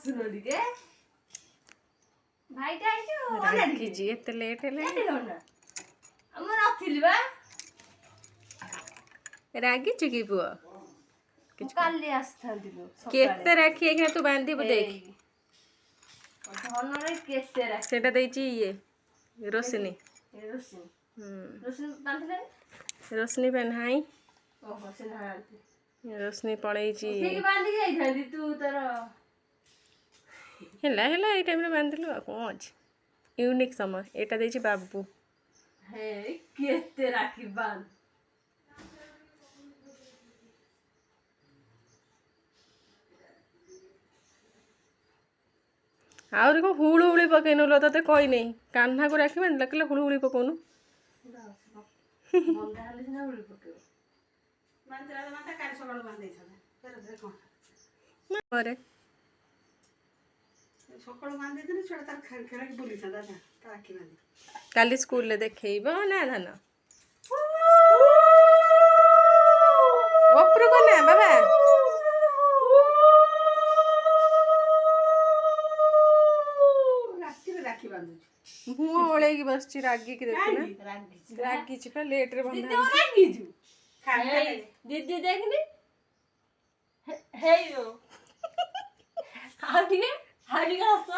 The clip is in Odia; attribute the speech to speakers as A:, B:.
A: ବସୁନ ଟିକେ ଭାଇଟା ଆଇଛୁ
B: ରାଗିଛି ଏତେ ଲେଟ୍ ହେଲେ
A: ମୁଁ ନଥିଲି ବା
B: ରାଗିଛୁ କି ପୁଅ
A: କାଲି ଆସିଥାନ୍ତି
B: କେତେ ରାକ୍ଷୀ ଏଇଖିନା ତୁ ବାନ୍ଧିବୁ ଦେଖ
A: ଧନରେ କେତେ ରାକ୍ଷୀ
B: ସେଟା ଦେଇଛି ଇଏ ରୋଶନୀ
A: ରୋଷେଇ ବାନ୍ଧିଲେ
B: ରୋଶନୀ ନାହିଁ
A: ଓହୋ ସେ ନାହାନ୍ତି
B: ରୋଶନୀ ପଳେଇଛି
A: ବାନ୍ଧିକି ଯାଇଥାନ୍ତି ତୁ ତୋର
B: ହେଲା ଏଇ ଟାଇମ୍ରେ ବାନ୍ଧିଲୁ ଆଉ କ'ଣ ଅଛି ୟୁନିକ୍ ସମୟ ଏଇଟା ଦେଇଛି ବାବୁ
A: ହେ କେତେ ରାକ୍ଷୀ ବାନ୍ଧ
B: ଆହୁରି କ'ଣ ହୁଳୁ ହୁଳି ପକେଇନୁ ଲୋ ତତେ କହିନି କାହ୍ନାକୁ ରାକ୍ଷୀ ବାନ୍ଧିଲା କହିଲେ ହୁଳୁ ହୁଳି ପକଉନୁ
A: ବନ୍ଧା ହେଲେ ସିନା ଉଳି ପକେଇବ
B: ପରେ କାଲି ସ୍କୁଲରେ ଦେଖେଇବ ନା ଧାନ ଉପରକୁ ନା ବାବା ମୁଁ ଓଳେଇକି ବସିଛି ରାଗିକି ଦେଖୁନା ରାଗିଛି ପା ଲେଟ୍ରେ ବନ୍ଧା
A: ରାଗିଛୁ ଦିଦି ଦେଖିନି ହେଇ ଆଉ ଟିକେ ହସ